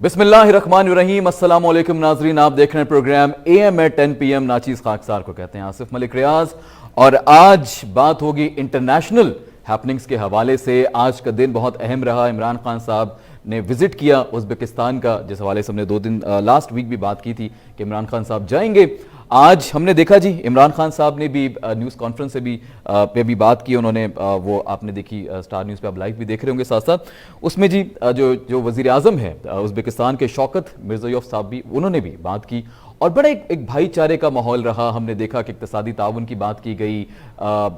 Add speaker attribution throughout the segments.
Speaker 1: बिस्मिल्लाहिर्रहमानिर्रहीम। अस्सलाम वालेकुम नाजरीन, आप देख रहे हैं प्रोग्राम AM at 10 PM। नाचीज़ खाकसार को कहते हैं आसिफ मलिक रियाज, और आज बात होगी इंटरनेशनल हैपनिंग्स के हवाले से। आज का दिन बहुत अहम रहा। इमरान खान साहब ने विजिट किया उज़्बेकिस्तान का, जिस हवाले से हमने 2 दिन लास्ट वीक भी बात की थी कि इमरान खान साहब जाएंगे। आज हमने देखा जी, इमरान खान साहब ने भी न्यूज़ कॉन्फ्रेंस से भी पे भी बात की उन्होंने। वो आपने देखी स्टार न्यूज़ पे, आप लाइव भी देख रहे होंगे साथ साथ। उसमें जी जो वज़ीर आज़म है उज़्बेकिस्तान के शौकत मिर्ज़ियोयेव साहब भी, उन्होंने भी बात की और बड़ा एक भाईचारे का माहौल रहा। हमने देखा कि इक़्तिसादी ताउन की बात की गई,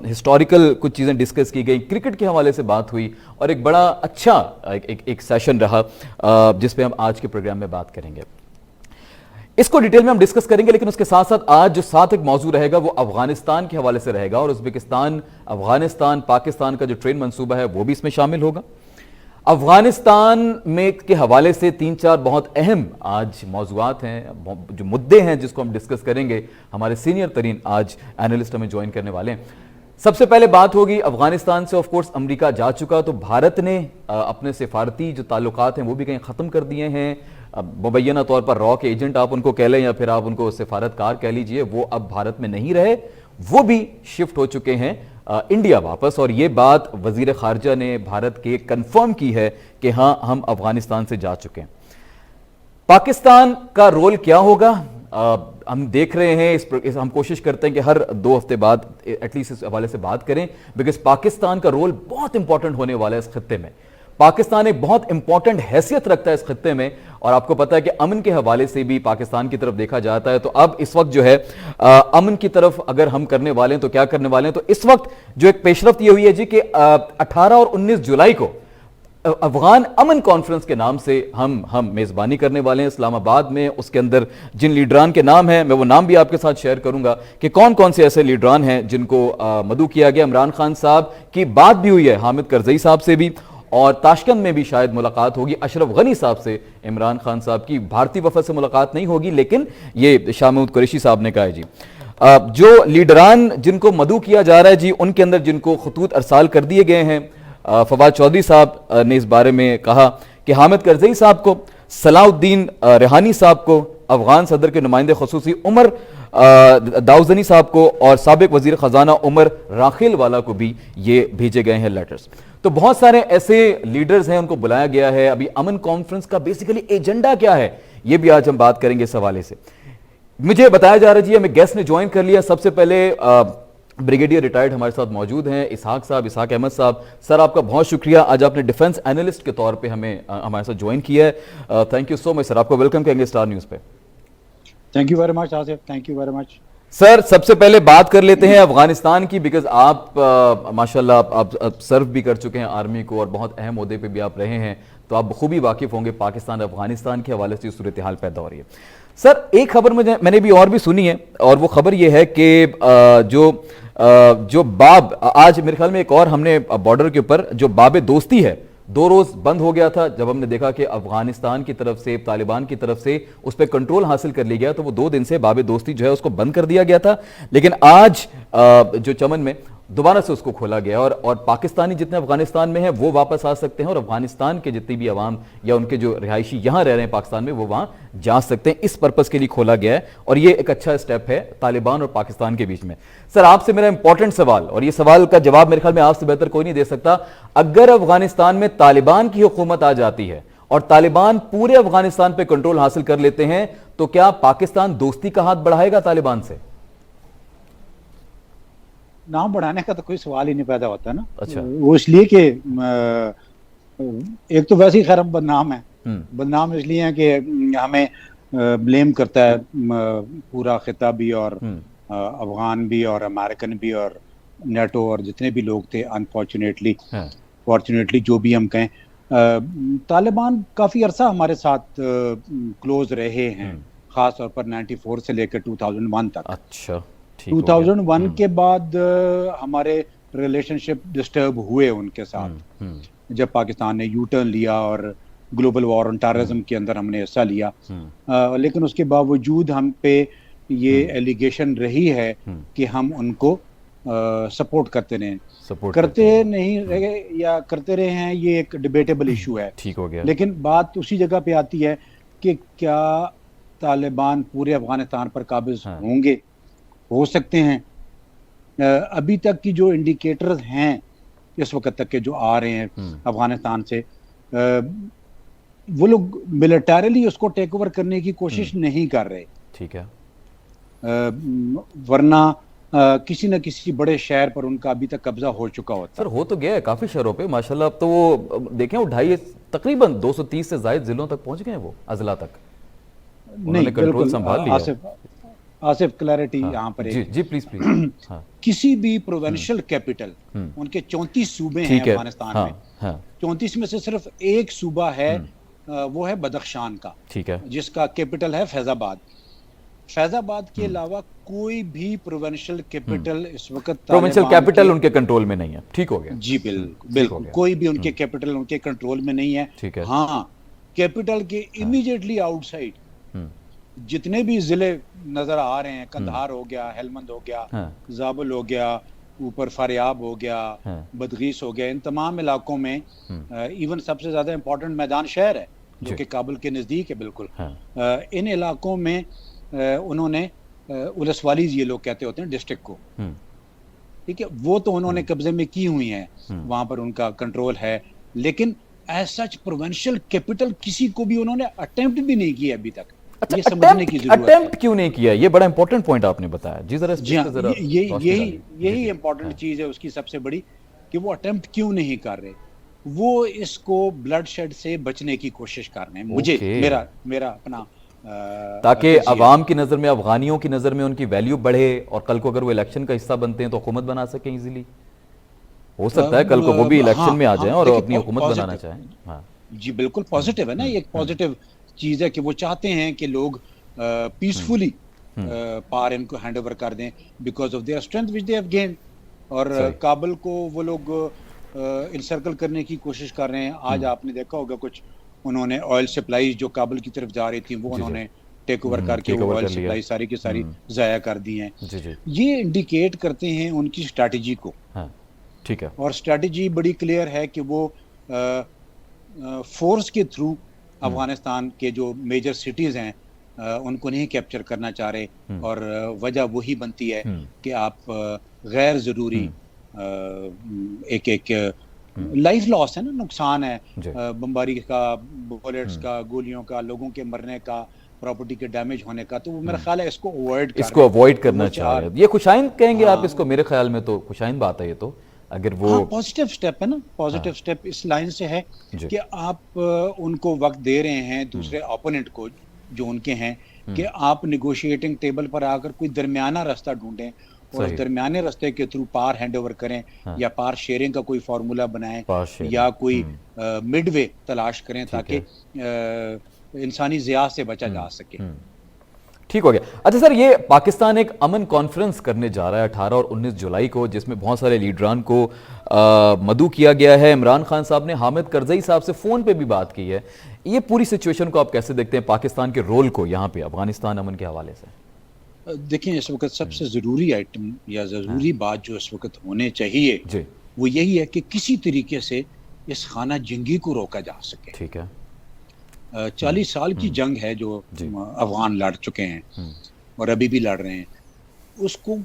Speaker 1: हिस्टोरिकल कुछ चीज़ें डिस्कस की गई, क्रिकेट के हवाले से बात हुई और एक बड़ा अच्छा एक सेशन रहा जिस पे हम आज के प्रोग्राम में बात करेंगे। इसको डिटेल में हम डिस्कस करेंगे, लेकिन उसके साथ साथ आज जो साथ एक मौजू रहेगा वो अफगानिस्तान के हवाले से रहेगा और उज़्बेकिस्तान, अफगानिस्तान, पाकिस्तान का जो ट्रेन मंसूबा है वो भी इसमें शामिल होगा। अफगानिस्तान में के हवाले से 3-4 बहुत अहम आज मौजूआत हैं, जो मुद्दे हैं जिसको हम डिस्कस करेंगे। हमारे सीनियर तरीन आज एनालिस्ट हमें ज्वाइन करने वाले हैं। सबसे पहले बात होगी अफगानिस्तान से। ऑफ कोर्स अमेरिका जा चुका, तो भारत ने अपने सिफारती जो ताल्लुकात हैं वो भी कहीं ख़त्म कर दिए हैं। मुबैना तौर पर रॉ के एजेंट आप उनको कह लें या फिर आप उनको सिफारतकार कह लीजिए, वो अब भारत में नहीं रहे, वो भी शिफ्ट हो चुके हैं इंडिया वापस। और ये बात वजीर खारजा ने भारत के कंफर्म की है कि हाँ, हम अफगानिस्तान से जा चुके हैं। पाकिस्तान का रोल क्या होगा हम देख रहे हैं। हम कोशिश करते हैं कि हर 2 हफ्ते बाद एटलीस्ट इस हवाले से बात करें, बिकॉज पाकिस्तान का रोल बहुत इंपॉर्टेंट होने वाला है इस खत्ते में। पाकिस्तान एक बहुत इंपॉर्टेंट हैसियत रखता है इस खत्ते में, और आपको पता है कि अमन के हवाले से भी पाकिस्तान की तरफ देखा जाता है। तो अब इस वक्त जो है अमन की तरफ अगर हम करने वाले हैं तो क्या करने वाले हैं, तो इस वक्त जो एक पेशरफ्त ये हुई है जी कि 18 और 19 जुलाई को अफगान अमन कॉन्फ्रेंस के नाम से हम मेजबानी करने वाले हैं इस्लामाबाद में। उसके अंदर जिन लीडरान के नाम हैं, मैं वो नाम भी आपके साथ शेयर करूंगा कि कौन कौन से ऐसे लीडरान हैं जिनको मदऊ किया गया। इमरान खान साहब की बात भी हुई है हामिद करजई साहब से भी, और ताशकंद में भी शायद मुलाकात होगी अशरफ गनी साहब से। इमरान खान साहब की भारतीय वफद से मुलाकात नहीं होगी, लेकिन ये शाह महमूद कुरैशी साहब ने कहा है जी। जो लीडरान जिनको मदऊ किया जा रहा है जी, उनके अंदर जिनको खतूत अरसाल कर दिए गए हैं, फवाद चौधरी साहब ने इस बारे में कहा कि हामिद करजई साहब को, सलाउद्दीन रेहानी साहब को, अफगान सदर के नुमाइंदे खसूसी उमर दाउजनी साहब को और साबिक वजीर खजाना उमर राखिल वाला को भी ये भेजे गए हैं लेटर्स। तो बहुत सारे ऐसे लीडर्स हैं, उनको बुलाया गया है। अभी अमन कॉन्फ्रेंस का बेसिकली एजेंडा क्या है, ये भी आज हम बात करेंगे इस हवाले से। मुझे बताया जा रहा है जी, हमें गेस्ट ने ज्वाइन कर लिया। सबसे पहले ब्रिगेडियर रिटायर्ड हमारे साथ मौजूद हैं इसहाक साहब, इसहाक अहमद साहब। सर, आपका बहुत शुक्रिया, आज आपने डिफेंस एनालिस्ट के तौर पे हमें हमारे साथ ज्वाइन किया है। Thank you so much sir, आपको वेलकम कहेंगे स्टार न्यूज़ पे।
Speaker 2: Thank you very much Asif, thank you very much
Speaker 1: sir. सबसे पहले बात कर लेते हैं अफगानिस्तान की, बिकॉज आप माशाल्लाह आप सर्व भी कर चुके हैं आर्मी को और बहुत अहम ओहदे पे भी आप रहे हैं, तो आप बखूबी वाकिफ होंगे पाकिस्तान अफगानिस्तान के हवाले से सूरत हाल पैदा हो रही है। सर, एक खबर मैंने भी और भी सुनी है, और वो खबर ये है कि जो बाब, आज मेरे ख्याल में एक और हमने बॉर्डर के ऊपर जो बाब दोस्ती है 2 रोज बंद हो गया था। जब हमने देखा कि अफगानिस्तान की तरफ से, तालिबान की तरफ से उस पर कंट्रोल हासिल कर लिया गया, तो वो 2 दिन से बाब दोस्ती जो है उसको बंद कर दिया गया था। लेकिन आज जो चमन में दोबारा से उसको खोला गया, और पाकिस्तानी जितने अफगानिस्तान में हैं वो वापस आ सकते हैं, और अफगानिस्तान के जितनी भी अवाम या उनके जो रिहायशी यहाँ रह रहे हैं पाकिस्तान में, वो वहाँ जा सकते हैं। इस पर्पज़ के लिए खोला गया है, और ये एक अच्छा स्टेप है तालिबान और पाकिस्तान के बीच में। सर, आपसे मेरा इंपॉर्टेंट सवाल, और ये सवाल का जवाब मेरे ख्याल में आपसे बेहतर कोई नहीं दे सकता, अगर अफगानिस्तान में तालिबान की हुकूमत आ जाती है और तालिबान पूरे अफगानिस्तान पर कंट्रोल हासिल कर लेते हैं, तो क्या पाकिस्तान दोस्ती का हाथ बढ़ाएगा तालिबान से?
Speaker 2: नाम बढ़ाने का तो कोई सवाल ही नहीं पैदा होता ना।
Speaker 1: अच्छा।
Speaker 2: वो इसलिए कि एक तो वैसे ही खैर बदनाम है। बदनाम इसलिए है कि हमें ब्लेम करता है पूरा खिता भी, और अफगान भी, और अमेरिकन भी, और नेटो, और जितने भी लोग थे। अनफॉर्चुनेटली फॉर्चुनेटली जो भी हम कहें, तालिबान काफ़ी अरसा हमारे साथ क्लोज रहे हैं, ख़ास तौर पर 94 से लेकर 2001 तक।
Speaker 1: अच्छा।
Speaker 2: 2001 के बाद हमारे रिलेशनशिप डिस्टर्ब हुए उनके साथ, जब पाकिस्तान ने यू टर्न लिया और ग्लोबल वॉर ऑन टेररिज्म के अंदर हमने हिस्सा लिया। लेकिन उसके बावजूद हम पे ये एलिगेशन रही है कि हम उनको सपोर्ट करते रहे, करते नहीं रहे या करते रहे हैं, ये एक डिबेटेबल इशू है।
Speaker 1: ठीक हो गया।
Speaker 2: लेकिन बात उसी जगह पे आती है कि क्या तालिबान पूरे अफगानिस्तान पर काबिज
Speaker 1: हाँ।
Speaker 2: होंगे, हो सकते हैं। अभी तक की जो इंडिकेटर्स हैं इस वक्त तक के जो आ रहे हैं अफगानिस्तान से, वो लोग मिलिटरीली उसको टेक ओवर करने की कोशिश नहीं कर रहे।
Speaker 1: ठीक है।
Speaker 2: वरना किसी न किसी बड़े शहर पर उनका अभी तक कब्जा हो चुका होता।
Speaker 1: सर हो तो गया है काफी शहरों पे माशाल्लाह। अब तो वो देखें, वो ढाई तकरीबन 230 से ज्यादा जिलों तक पहुंच गए हैं, वो अजला तक उन्होंने
Speaker 2: नहीं,
Speaker 1: कंट्रोल
Speaker 2: बिल्कुल
Speaker 1: संभाल लिया।
Speaker 2: आसिफ क्लैरिटी
Speaker 1: हाँ
Speaker 2: यहाँ पर
Speaker 1: जी
Speaker 2: एक
Speaker 1: जी, प्लीज प्लीज। हाँ
Speaker 2: किसी भी प्रोविंशियल कैपिटल, उनके 34 सूबे हैं
Speaker 1: ठीक है।
Speaker 2: अफगानिस्तान
Speaker 1: हाँ
Speaker 2: में।
Speaker 1: हाँ
Speaker 2: 34 में से सिर्फ एक सूबा है, वो है बदख्शान का,
Speaker 1: ठीक है।
Speaker 2: जिसका कैपिटल है फैजाबाद। फैजाबाद के अलावा कोई भी प्रोविंशियल कैपिटल इस वक्त
Speaker 1: प्रोविंशियल
Speaker 2: तालिबान
Speaker 1: कैपिटल
Speaker 2: के,
Speaker 1: उनके कंट्रोल में नहीं है। ठीक हो गया।
Speaker 2: जी
Speaker 1: ठीक हो
Speaker 2: बिल्कुल
Speaker 1: गया।
Speaker 2: कोई भी उनके कैपिटल उनके कंट्रोल में नहीं है।
Speaker 1: ठीक है।
Speaker 2: हाँ, कैपिटल के इमीडिएटली आउटसाइड जितने भी जिले नजर आ रहे हैं, कंधार हो गया, हेलमंद हो गया, जाबुल हो गया, ऊपर फारियाब हो गया, बदगीस हो गया, इन तमाम इलाकों में इवन सबसे ज्यादा इंपॉर्टेंट मैदान शहर है जो कि काबुल के नजदीक है बिल्कुल। इन इलाकों में उन्होंने उलसवालीज, ये लोग कहते होते हैं डिस्ट्रिक्ट को, ठीक है, वो तो उन्होंने कब्जे में की हुई हैं, वहां पर उनका कंट्रोल है। लेकिन एज सच प्रोविंशियल कैपिटल किसी को भी उन्होंने अटेम्प्ट भी नहीं किया अभी तक।
Speaker 1: अच्छा,
Speaker 2: ये समझने की जरूरत है।
Speaker 1: अटेम्प्ट क्यों नहीं किया? ये बड़ा इंपॉर्टेंट पॉइंट आपने बताया जी। जरा
Speaker 2: जी हाँ, यही इंपॉर्टेंट
Speaker 1: हाँ।
Speaker 2: चीज है उसकी सबसे बड़ी, कि वो अटेम्प्ट क्यों नहीं कर रहे। वो इसको ब्लड शेड से बचने की कोशिश कर रहे हैं। मुझे मेरा अपना
Speaker 1: ताकि अवाम की नजर में, अफगानियों की नजर में उनकी वैल्यू बढ़े, और कल को अगर वो इलेक्शन का हिस्सा बनते हैं तो हुकूमत बना सकें इजीली। हो सकता है कल को वो भी इलेक्शन में आ जाएं और अपनी हुकूमत बनाना चाहें। हाँ
Speaker 2: जी बिल्कुल पॉजिटिव है ना, ये एक पॉजिटिव चीज है कि वो चाहते हैं कि लोग पीसफुली पावर इनको हैंड ओवर कर दें because of their strength which they have gained. और काबुल को वो लोग इंसर्कल करने की कोशिश कर रहे हैं। आज आपने देखा होगा कुछ उन्होंने ऑयल सप्लाई जो काबुल की तरफ जा रही थी वो उन्होंने टेक ओवर करके वो ऑयल सप्लाई सारी की सारी जाया कर दी हैं। ये इंडिकेट करते हैं उनकी स्ट्रैटेजी को।
Speaker 1: ठीक है।
Speaker 2: और स्ट्रैटेजी बड़ी क्लियर है कि वो फोर्स के थ्रू अफगानिस्तान के जो मेजर सिटीज हैं उनको नहीं कैप्चर करना चाह रहे। और वजह वही बनती है कि आप गैर जरूरी एक लाइफ लॉस है ना, नुकसान है, बमबारी का, बुलेट्स का, गोलियों का, लोगों के मरने का, प्रॉपर्टी के डैमेज होने का। तो मेरा ख्याल है इसको अवॉइड
Speaker 1: करना चाह रहे हैं। ये खुशाइन कहेंगे आप इसको? मेरे ख्याल में तो खुशाइन बात है ये तो। अगर वो
Speaker 2: पॉजिटिव स्टेप है ना, पॉजिटिव स्टेप इस लाइन से है कि आप उनको वक्त दे रहे हैं दूसरे ओपोनेंट को जो उनके हैं, कि आप निगोशिएटिंग टेबल पर आकर कोई दरमियाना रास्ता ढूंढें और दरमियाने रास्ते के थ्रू पावर हैंड ओवर करें, या पावर शेयरिंग का कोई फार्मूला बनाएं, या कोई मिडवे तलाश करें ताकि इंसानी जिया से बचा जा सके।
Speaker 1: ठीक हो गया। अच्छा सर, ये पाकिस्तान एक अमन कॉन्फ्रेंस करने जा रहा है 18 और 19 जुलाई को, जिसमें बहुत सारे लीडरान को मदऊ किया गया है। इमरान खान साहब ने हामिद करजई साहब से फ़ोन पे भी बात की है। ये पूरी सिचुएशन को आप कैसे देखते हैं, पाकिस्तान के रोल को यहाँ पे अफगानिस्तान अमन के हवाले से?
Speaker 2: देखिए, इस वक्त सबसे ज़रूरी आइटम या ज़रूरी बात जो इस वक्त होने चाहिए वो यही है कि किसी तरीके से इस खाना जंगी को रोका जा सके।
Speaker 1: ठीक है।
Speaker 2: 40 साल की जंग है जो अफगान लड़ चुके हैं और अभी भी लड़ रहे हैं। उसको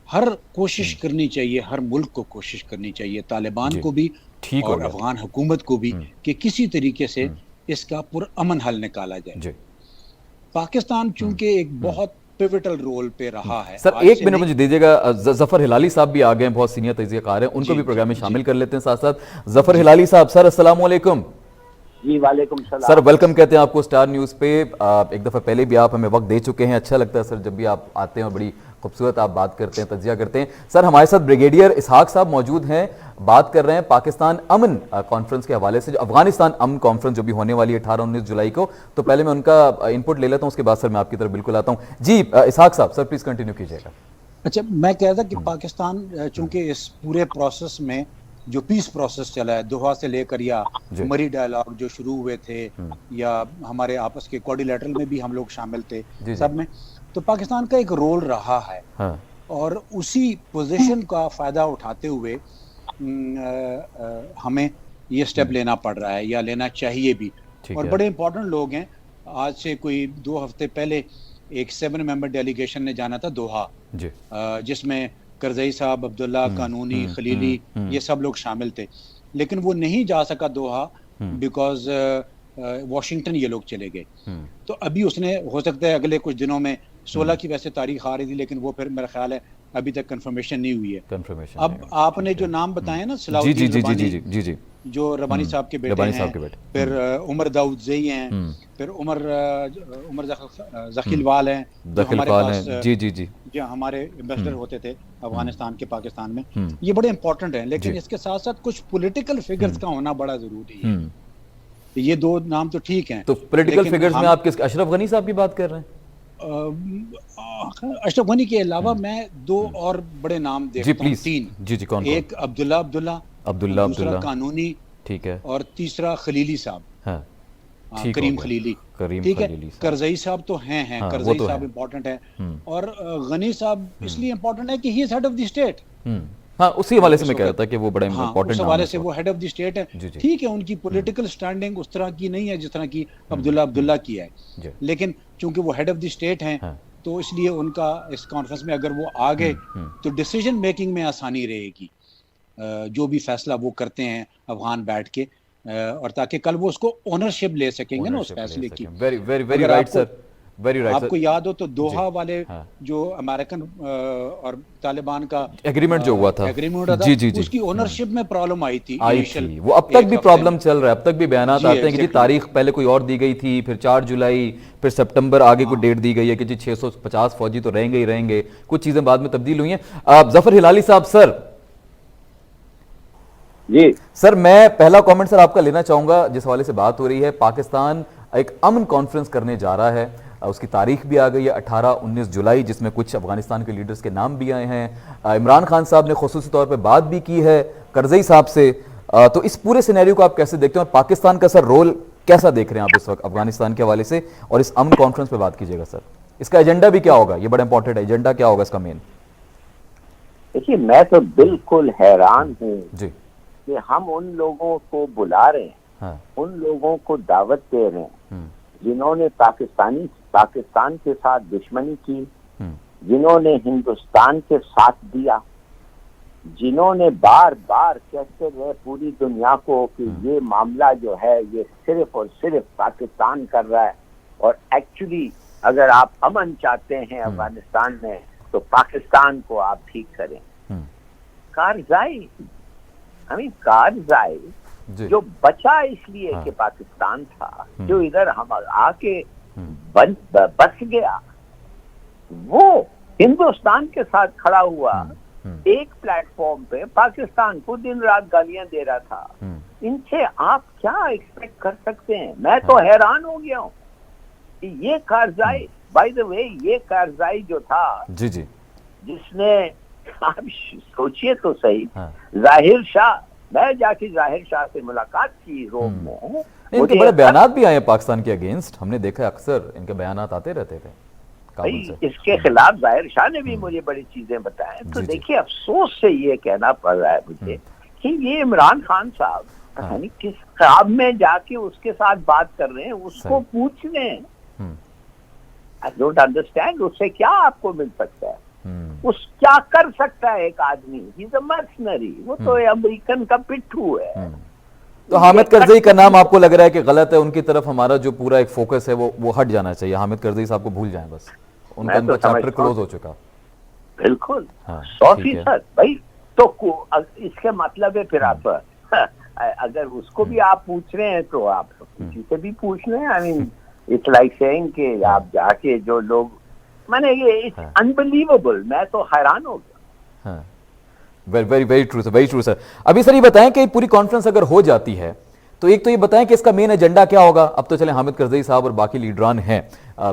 Speaker 2: हर कोशिश करनी चाहिए, हर मुल्क को कोशिश करनी चाहिए, तालिबान को भी और अफगान हुकूमत को भी, कि किसी तरीके से इसका पुरअमन हल निकाला जाए। पाकिस्तान चूंकि एक बहुत पिवटल रोल पे रहा है।
Speaker 1: सर एक मिनट मुझे दीजिएगा, जफर हिलाली साहब भी आ गए हैं, बहुत सीनियर तजज़ियाकार हैं, उनको भी प्रोग्राम में शामिल कर लेते हैं साथ साथ। जफर हिलाली साहब, सर अस्सलाम वालेकुम।
Speaker 3: जी वालेकुम सलाम।
Speaker 1: सर वेलकम कहते हैं आपको स्टार न्यूज़ पे। एक दफ़ा पहले भी आप हमें वक्त दे चुके हैं। अच्छा लगता है सर जब भी आप आते हैं और बड़ी खूबसूरत आप बात करते हैं, तजिया करते हैं। सर हमारे साथ ब्रिगेडियर इसहाक साहब मौजूद हैं, बात कर रहे हैं पाकिस्तान अमन कॉन्फ्रेंस के हवाले से, जो अफगानिस्तान अमन कॉन्फ्रेंस जो भी होने वाली है 18-19 जुलाई को। तो पहले मैं उनका इनपुट ले लेता हूँ, उसके बाद सर मैं आपकी तरफ बिल्कुल आता हूँ। जी इसहाक साहब, सर प्लीज़ कंटिन्यू कीजिएगा।
Speaker 2: अच्छा, मैं कह रहा था कि पाकिस्तान चूंकि इस पूरे प्रोसेस में जो पीस प्रोसेस चला है, दोहा से लेकर या मरी डायलॉग जो शुरू हुए थे, या हमारे आपस के क्वाड्रिलैटरल में भी हम लोग शामिल थे, सब में तो पाकिस्तान का एक रोल रहा है। और उसी पोजीशन का फायदा उठाते हुए हमें ये स्टेप लेना पड़ रहा है या लेना चाहिए भी। और बड़े इंपॉर्टेंट लोग हैं आज से कोई 2 हफ्ते पहले एक 7 मेंबर डेलीगेशन ने जाना था दोहा
Speaker 1: जी
Speaker 2: जिसमें करजई साहब, अब्दुल्ला, कानूनी, खलीली ये सब लोग शामिल थे, लेकिन वो नहीं जा सका दोहा बिकॉज वॉशिंगटन ये लोग चले गए। तो अभी उसने हो सकता है अगले कुछ दिनों में 16 की वैसे तारीख आ रही थी, लेकिन वो फिर मेरा ख्याल है अभी तक कंफर्मेशन नहीं हुई है।
Speaker 1: कंफर्मेशन
Speaker 2: अब आपने जो नाम बताए ना
Speaker 1: जी जी
Speaker 2: सलाउद्दीन
Speaker 1: जी जी
Speaker 2: रबानी,
Speaker 1: जी जी जी
Speaker 2: जो रबानी साहब के बेटे
Speaker 1: रबानी
Speaker 2: हैं,
Speaker 1: साहब के बेटे।
Speaker 2: फिर उमर दाऊद ज़ई हैं, फिर उमर जखीलवाल हैं जो हमारे
Speaker 1: दखिलफाल
Speaker 2: पास
Speaker 1: हैं, जी जी जी
Speaker 2: जो हमारे एम्बेसडर होते थे अफगानिस्तान के पाकिस्तान में, ये बड़े इंपॉर्टेंट हैं। लेकिन
Speaker 1: जी।
Speaker 2: इसके साथ साथ कुछ पॉलिटिकल फिगर्स का होना बड़ा जरूरी है। ये 2 नाम तो ठीक हैं,
Speaker 1: तो पॉलिटिकल
Speaker 2: लेकिन
Speaker 1: फिगर्स में
Speaker 2: हम
Speaker 1: आप किस, अशरफ गनी साहब की बात कर रहे हैं?
Speaker 2: अशरफ गनी के अलावा मैं 2 और बड़े नाम
Speaker 1: जी
Speaker 2: देखता हूँ,
Speaker 1: प्लीज।
Speaker 2: 3।
Speaker 1: जी जी, कौन
Speaker 2: एक अब्दुल्ला अब्दुल्ला,
Speaker 1: अब्दुल्ला
Speaker 2: दूसरा
Speaker 1: अब्दुल्ला,
Speaker 2: कानूनी,
Speaker 1: ठीक है,
Speaker 2: और तीसरा खलीली साहब,
Speaker 1: हाँ ठीक हो
Speaker 2: करीम
Speaker 1: गया।
Speaker 2: खलीली,
Speaker 1: करीम
Speaker 2: ठीक है।
Speaker 1: खलीली साहब।
Speaker 2: करजई साहब तो हैं
Speaker 1: हाँ, वो
Speaker 2: करजई
Speaker 1: तो
Speaker 2: साहब
Speaker 1: है।
Speaker 2: इम्पोर्टेंट है, और गनी साहब इसलिए इम्पोर्टेंट है कि he is head of the state.
Speaker 1: हाँ, उसी हवाले से
Speaker 2: इस
Speaker 1: मैं कह रहा
Speaker 2: वक्त,
Speaker 1: था कि वो बड़ा
Speaker 2: हाँ,
Speaker 1: इंपॉर्टेंट
Speaker 2: उस
Speaker 1: नाम
Speaker 2: हवाले
Speaker 1: है
Speaker 2: से
Speaker 1: इस
Speaker 2: वो
Speaker 1: वक्त।
Speaker 2: हेड ऑफ द स्टेट है।
Speaker 1: जी जी
Speaker 2: ठीक है, उनकी पॉलिटिकल स्टैंडिंग उस तरह की नहीं है जिस तरह की अब्दुल्ला अब्दुल्ला की है,
Speaker 1: जी
Speaker 2: लेकिन चूंकि वो हेड ऑफ द स्टेट हैं,
Speaker 1: हाँ।
Speaker 2: तो इसलिए उनका इस कॉन्फ्रेंस में अगर वो आ गए तो डिसीजन मेकिंग में आसानी रहेगी। जो भी फैसला वो करते हैं अफगान बैठ के, और ताकि कल वो उसको ओनरशिप ले सकेंगे ना उस फैसले की।
Speaker 1: वेरी वेरी वेरी
Speaker 2: अगर
Speaker 1: राइट
Speaker 2: आपको
Speaker 1: सर, वेरी राइट
Speaker 2: आपको
Speaker 1: सर।
Speaker 2: याद हो तो दोहा
Speaker 1: जी,
Speaker 2: वाले
Speaker 1: हाँ।
Speaker 2: जो अमेरिकन और तालिबान का
Speaker 1: एग्रीमेंट जो हुआ था,
Speaker 2: एग्रीमेंट हुआ था,
Speaker 1: जी जी जी,
Speaker 2: उसकी ओनरशिप में प्रॉब्लम आई थी
Speaker 1: आई
Speaker 2: इनिशियल
Speaker 1: थी। वो अब तक
Speaker 2: 1
Speaker 1: भी
Speaker 2: हफ्ते
Speaker 1: प्रॉब्लम
Speaker 2: में।
Speaker 1: चल रहा है, अब तक भी बयानात
Speaker 2: जी,
Speaker 1: आते हैं कि जी
Speaker 2: एग्जैक्टली।
Speaker 1: तारीख पहले कोई और दी गई थी, फिर 4 जुलाई, फिर सितंबर आगे को डेट दी गई है कि जी 650 फौजी तो रहेंगे ही रहेंगे, कुछ चीजें बाद में तब्दील हुई हैं। जफर हिलाली साहब सर,
Speaker 3: जी
Speaker 1: सर मैं पहला कमेंट सर आपका लेना चाहूंगा जिस हवाले से बात हो रही है। पाकिस्तान एक अमन कॉन्फ्रेंस करने जा रहा है, उसकी तारीख भी आ गई है 18-19 जुलाई, जिसमें कुछ अफगानिस्तान के लीडर्स के नाम भी आए हैं। इमरान खान साहब ने खुसूसी तौर पे बात भी की है करजई साहब से। तो इस पूरे सिनेरियो को आप कैसे देखते हैं और पाकिस्तान का सर रोल कैसा देख रहे हैं आप इस वक्त अफगानिस्तान के हवाले से? और इस अमन कॉन्फ्रेंस पे बात कीजिएगा सर, इसका एजेंडा भी क्या होगा, ये बड़ा इंपॉर्टेंट है, एजेंडा क्या होगा इसका मेन?
Speaker 3: देखिए, मैं तो बिल्कुल हैरान हूँ
Speaker 1: जी
Speaker 3: कि हम उन लोगों को बुला रहे हैं,
Speaker 1: हाँ,
Speaker 3: उन लोगों को दावत दे रहे हैं जिन्होंने पाकिस्तान के साथ दुश्मनी की, जिन्होंने हिंदुस्तान के साथ दिया, जिन्होंने बार बार कहते रहे पूरी दुनिया को कि ये मामला जो है ये सिर्फ और सिर्फ पाकिस्तान कर रहा है, और एक्चुअली अगर आप अमन चाहते हैं अफगानिस्तान में तो पाकिस्तान को आप ठीक करें। कारजाई, कारजाई जो बचा इसलिए कि पाकिस्तान था, जो इधर हम आके बस गया, वो हिंदुस्तान के साथ खड़ा हुआ, एक प्लेटफॉर्म पे पाकिस्तान को दिन रात गालियां दे रहा था। इनसे आप क्या एक्सपेक्ट कर सकते हैं? मैं तो हैरान हो गया हूँ कि ये कारजाई, बाय द वे, ये कारजाई जो था
Speaker 1: जी जी,
Speaker 3: जिसने, आप सोचिए तो सही, जाहिर शाह, मैं जाके जाहिर शाह से मुलाकात की रोम में,
Speaker 1: इनके बड़े बयानात भी आए हैं पाकिस्तान के अगेंस्ट, हमने देखा अक्सर इनके बयानात आते रहते थे काबुल से।
Speaker 3: इसके खिलाफ जाहिर शाह ने भी मुझे बड़ी चीजें बताएं। तो देखिए, अफसोस से ये कहना पड़ रहा है मुझे कि ये इमरान खान साहब पता नहीं किस ख्वाब में जाके उसके साथ बात कर रहे हैं, उसको पूछ रहे हैं। आई डोंट अंडरस्टैंड, उससे क्या आपको मिल सकता है? उस क्या कर सकता है एक आदमी? ही इज अ मर्सनरी, वो तो अमेरिकन का पिट्ठू है।
Speaker 1: तो हामिद करजई का नाम आपको लग रहा है कि गलत है, उनकी तरफ हमारा जो पूरा एक फोकस है वो हट जाना चाहिए, हामिद करजई साहब को भूल जाएं बस, उनका तो चैप्टर क्लोज हो चुका।
Speaker 3: बिल्कुल,
Speaker 1: हाँ,
Speaker 3: 100% भाई। तो इसके मतलब है फिर आप अगर उसको भी आप पूछ रहे हैं तो आप किसी से भी पूछ लें। I mean it's like saying कि आप जाके जो लोग, मैंने ये इट्स अनबिलीवेबल, मैं तो हैरान हो गया।
Speaker 1: हाँ, very very true sir, very true sir. अभी सर ये बताएं कि पूरी कॉन्फ्रेंस अगर हो जाती है तो एक तो ये बताएं कि इसका मेन एजेंडा क्या होगा। अब तो चले हामिद करजई साहब और बाकी लीडरान हैं,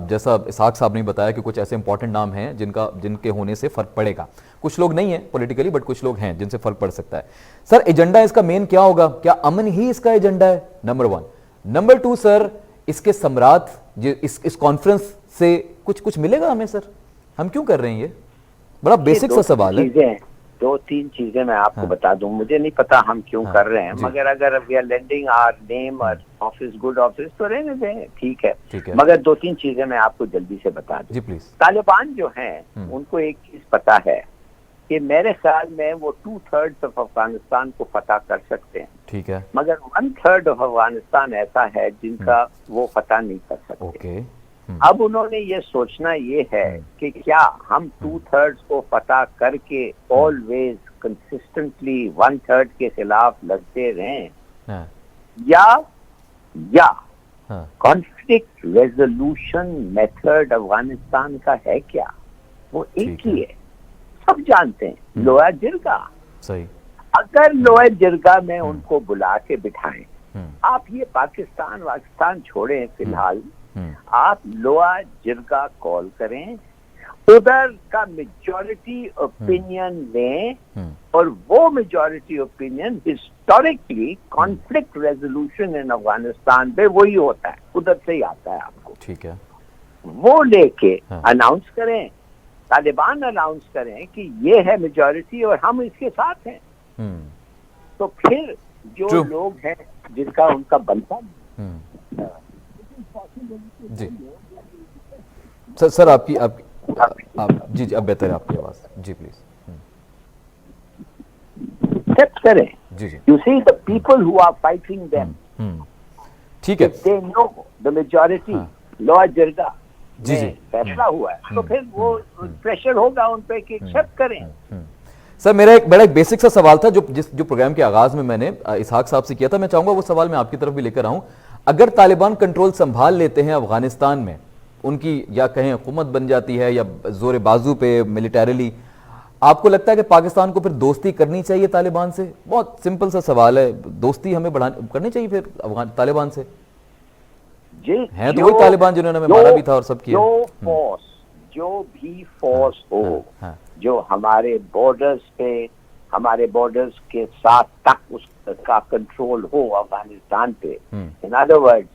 Speaker 1: जैसा इसहाक साहब ने बताया कि कुछ ऐसे इंपॉर्टेंट नाम हैं जिनके होने से फर्क पड़ेगा। कुछ लोग नहीं है पॉलिटिकली, बट कुछ लोग हैं जिनसे फर्क पड़ सकता है। सर एजेंडा इसका मेन क्या होगा? क्या अमन ही इसका एजेंडा है? नंबर 1। नंबर 2 सर, इसके सम्राट इस कॉन्फ्रेंस से कुछ मिलेगा हमें सर? हम क्यों कर रहे हैं ये? बड़ा बेसिक सा सवाल है।
Speaker 3: दो तीन चीजें मैं आपको बता दूं, मुझे नहीं पता हम क्यों कर रहे हैं, मगर अगर we are lending our name और ऑफिस, गुड ऑफिस, तो रहने दें, ठीक है। मगर दो तीन चीजें मैं आपको जल्दी से बता दूं।
Speaker 1: जी प्लीज।
Speaker 3: तालिबान जो हैं उनको एक चीज पता है कि मेरे ख्याल में वो 2/3 ऑफ अफगानिस्तान को फतह कर सकते हैं,
Speaker 1: ठीक है,
Speaker 3: मगर 1/3 ऑफ अफगानिस्तान ऐसा है जिनका वो फतह नहीं कर सकते।
Speaker 1: ओके।
Speaker 3: अब उन्होंने ये सोचना ये है कि क्या हम 2/3 को फतह करके ऑलवेज कंसिस्टेंटली 1/3 के खिलाफ लड़ते रहें, या कॉन्फ्लिक्ट रेजोल्यूशन मेथड अफगानिस्तान का है क्या? वो एक ही है, सब जानते हैं, लोया जिरगा।
Speaker 1: सही।
Speaker 3: अगर लोया जिरगा में उनको बुला के बिठाएं, आप ये पाकिस्तान छोड़ें फिलहाल, आप लोया जिरगा कॉल करें, उधर का मेजॉरिटी ओपिनियन लें, और वो majority opinion historically conflict resolution in Afghanistan पे वही होता है, उधर से ही आता है आपको,
Speaker 1: ठीक है।
Speaker 3: वो लेके अनाउंस करें, तालिबान अनाउंस करें कि ये है मेजॉरिटी और हम इसके साथ हैं, तो फिर जो लोग हैं जिनका उनका बनता
Speaker 1: जी सर आपकी आप जी अब बेहतर है आपकी आवाज, जी प्लीज।
Speaker 3: एक्सेप्ट करें।
Speaker 1: जी जी।
Speaker 3: You see the people who are fighting them,
Speaker 1: ठीक है,
Speaker 3: they know the majority law jirga
Speaker 1: जी जी
Speaker 3: फैसला हुआ है, तो फिर वो प्रेशर होगा उन पे कि एक्सेप्ट करें।
Speaker 1: सर मेरा एक बड़ा बेसिक सा सवाल था जो प्रोग्राम के आगाज में मैंने इसहाक साहब से किया था, मैं चाहूंगा वो सवाल मैं आपकी तरफ भी लेकर आऊं। अगर तालिबान कंट्रोल संभाल लेते हैं अफगानिस्तान में, उनकी या कहें हुकूमत बन जाती है या जोर बाजू पे मिलिटरीली, आपको लगता है कि पाकिस्तान को फिर दोस्ती करनी चाहिए तालिबान से? बहुत सिंपल सा सवाल है, दोस्ती हमें करनी चाहिए फिर अफगान तालिबान से? हैं तो वही तालिबान जिन्होंने हमें मारा भी था और सब किया।
Speaker 3: जो भी फोर्स हो जो हमारे बॉर्डर्स पे, हमारे बॉर्डर्स के साथ तक उसका कंट्रोल हो अफगानिस्तान पे, इन अदर वर्ड्स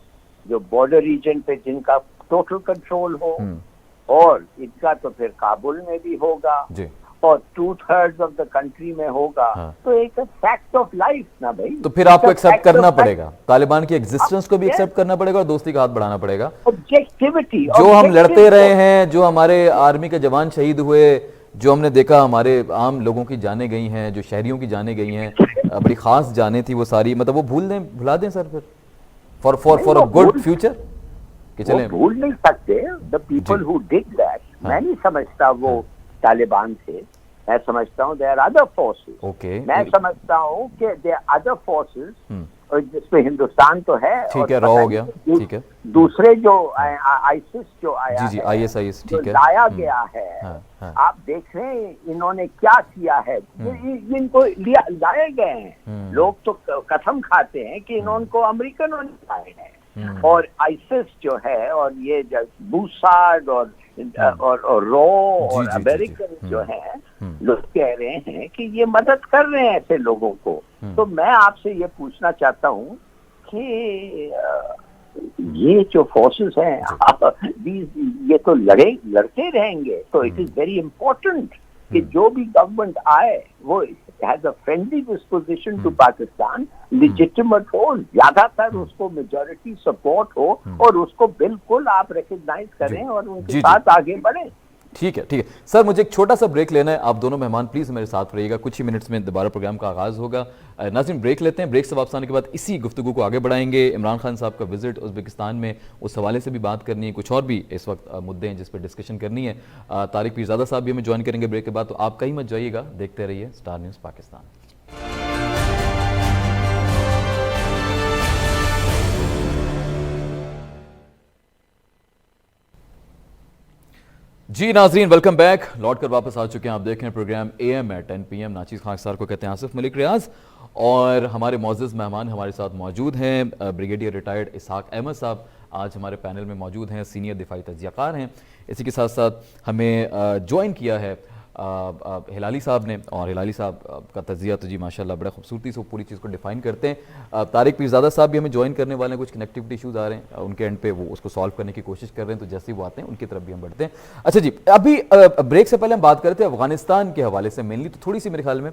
Speaker 3: जो बॉर्डर रीजन पे जिनका टोटल कंट्रोल हो, और इनका तो फिर काबुल में भी होगा और 2/3 ऑफ द कंट्री में होगा, तो एक फैक्ट ऑफ लाइफ ना भाई।
Speaker 1: तो फिर आपको एक्सेप्ट करना पड़ेगा, तालिबान की एग्जिस्टेंस को भी एक्सेप्ट करना पड़ेगा और दोस्ती का हाथ बढ़ाना पड़ेगा।
Speaker 3: ऑब्जेक्टिविटी,
Speaker 1: जो हम लड़ते रहे हैं, जो हमारे आर्मी के जवान शहीद हुए, जो हमने देखा हमारे आम लोगों की जानें गई हैं, जो शहरियों की जानें गई हैं, बड़ी खास जानें थी वो सारी, मतलब वो भुला दें सर फिर फॉर अ गुड फ्यूचर कि चलें?
Speaker 3: भूल नहीं सकते the people who did that. मैं नहीं समझता वो तालिबान से, मैं समझता हूँ देयर अदर फोर्सेस।
Speaker 1: ओके,
Speaker 3: मैं समझता हूँ कि देयर अदर फोर्सेस, और जिसमें हिंदुस्तान तो है,
Speaker 1: ठीक है, रॉ हो गया, ठीक है,
Speaker 3: दूसरे जो आईसिस जो आया,
Speaker 1: जी जी, ISIS, ठीक है,
Speaker 3: लाया गया है, आप देख रहे हैं इन्होंने क्या किया है, इनको लाए गए हैं, लोग तो कसम खाते हैं कि इनको अमेरिकनों ने लाए हैं, और आईसिस जो है और ये बूसाड और रॉ और अमेरिकन जो है, लोग कह रहे हैं कि ये मदद कर रहे हैं ऐसे लोगों को। तो मैं आपसे ये पूछना चाहता हूँ कि ये जो फोर्सेस हैं ये तो लड़ते रहेंगे, तो इट इज वेरी इंपॉर्टेंट कि जो भी गवर्नमेंट आए वो has a friendly disposition to Pakistan, legitimate हो, ज्यादातर उसको मेजॉरिटी सपोर्ट हो, और उसको बिल्कुल आप रिकॉग्नाइज करें और उनके साथ आगे बढ़ें।
Speaker 1: ठीक है, ठीक है सर, मुझे एक छोटा सा ब्रेक लेना है, आप दोनों मेहमान प्लीज मेरे साथ रहिएगा, कुछ ही मिनट्स में दोबारा प्रोग्राम का आगाज होगा। नाज़रीन ब्रेक लेते हैं, ब्रेक से वापस आने के बाद इसी गुफ्तगू को आगे बढ़ाएंगे। इमरान खान साहब का विजिट उज़्बेकिस्तान में, उस हवाले से भी बात करनी है, कुछ और भी इस वक्त मुद्दे हैं जिस पर डिस्कशन करनी है। तारिक पीरज़ादा साहब भी हमें ज्वाइन करेंगे ब्रेक के बाद, तो आप कहीं मत जाइएगा, देखते रहिए स्टार न्यूज़ पाकिस्तान। जी नाजरीन, वेलकम बैक, लौट कर वापस आ चुके हैं। आप देख रहे हैं प्रोग्राम AM at 10 PM। नाचीज़ खाक सार को कहते हैं आसिफ मलिक रियाज, और हमारे मौजूद मेहमान हमारे साथ मौजूद हैं। ब्रिगेडियर रिटायर्ड इसहाक अहमद साहब आज हमारे पैनल में मौजूद हैं, सीनियर दिफाई तज्ज़ियाकार हैं। इसी के साथ साथ हमें ज्वाइन किया है हिलाली साहब ने, और हिलाली साहब का तजिया तो जी माशाल्लाह बड़ा खूबसूरती से पूरी चीज़ को डिफाइन करते हैं। तारिक पीरज़ादा साहब भी हमें ज्वाइन करने वाले हैं, कुछ कनेक्टिविटी इशूज़ आ रहे हैं उनके एंड पे, वो उसको सॉल्व करने की कोशिश कर रहे हैं, तो जैसे ही वो आते हैं उनकी तरफ भी हम बढ़ते हैं। अच्छा जी, अभी ब्रेक से पहले हम बात करते हैं अफगानिस्तान के हवाले से मेनली, तो थोड़ी सी मेरे ख्याल में